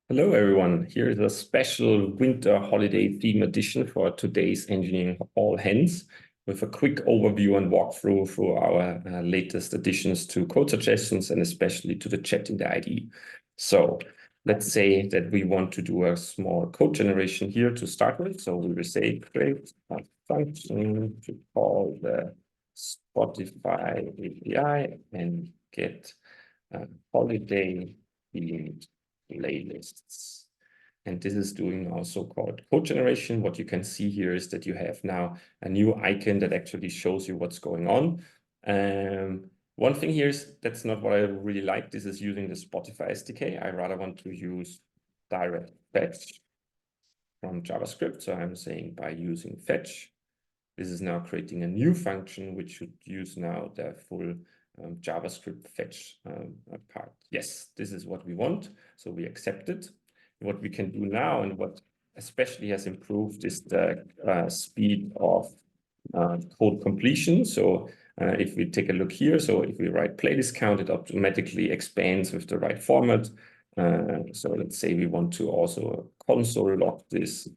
Hello, everyone. Here is a special winter holiday theme edition for today's Engineering All Hands with a quick overview and walkthrough through our latest additions to code suggestions and especially to the chat in the IDE. So let's say that we want to do a small code generation here to start with. So we will say create a function to call the Spotify API and get a holiday themed playlists. And this is doing also called code generation. What you can see here is that you have now a new icon that actually shows you what's going on. One thing here is that's not what I really like. This is using the Spotify SDK. I rather want to use direct fetch from JavaScript. So I'm saying by using fetch, this is now creating a new function which should use now the full JavaScript fetch part. Yes, this is what we want. So we accept it. What we can do now and what especially has improved is the speed of code completion. So if we take a look here, so if we write playlist count, it automatically expands with the right format. So let's say we want to also console log this,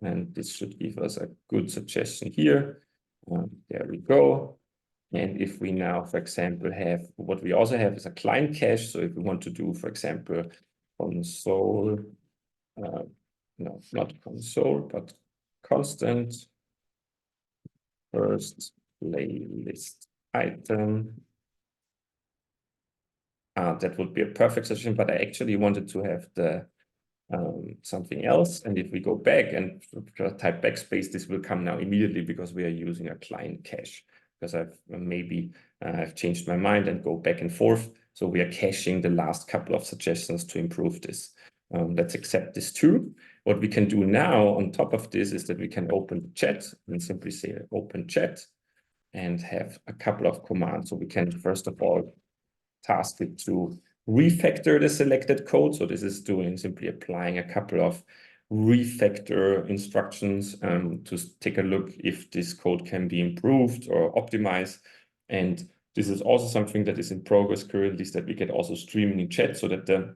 and this should give us a good suggestion here. There we go. And if we now, for example, have what we also have is a client cache. So if we want to do, for example, console, no, not console, but constant first playlist item. That would be a perfect suggestion, but I actually wanted to have the something else. And if we go back and type backspace, this will come now immediately because we are using a client cache. Because I've changed my mind and go back and forth. So we are caching the last couple of suggestions to improve this. Let's accept this too. What we can do now on top of this is that we can open the chat and simply say open chat and have a couple of commands. So we can first of all task it to refactor the selected code. So this is doing simply applying a couple of refactor instructions to take a look if this code can be improved or optimized. And this is also something that is in progress currently, is that we can also stream in chat so that the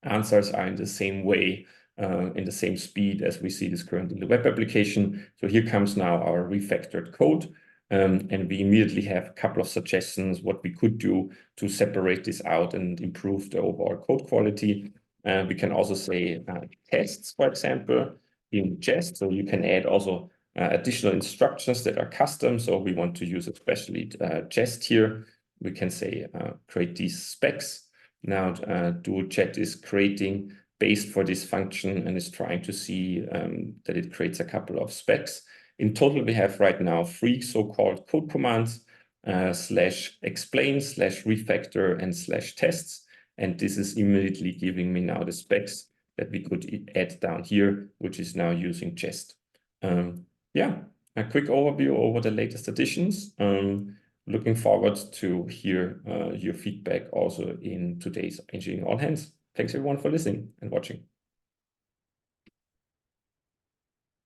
answers are in the same way, in the same speed as we see this currently in the web application. So here comes now our refactored code. And we immediately have a couple of suggestions what we could do to separate this out and improve the overall code quality. We can also say tests, for example, in jest. So you can add also additional instructions that are custom. So we want to use especially jest here. We can say create these specs. Now dual chat is creating based for this function and is trying to see that it creates a couple of specs. In total, we have right now 3 so-called code commands, /explain, /refactor, and /tests. And this is immediately giving me now the specs that we could add down here, which is now using jest. Yeah, a quick overview over the latest additions. Looking forward to hear your feedback also in today's Engineering All Hands. Thanks everyone for listening and watching.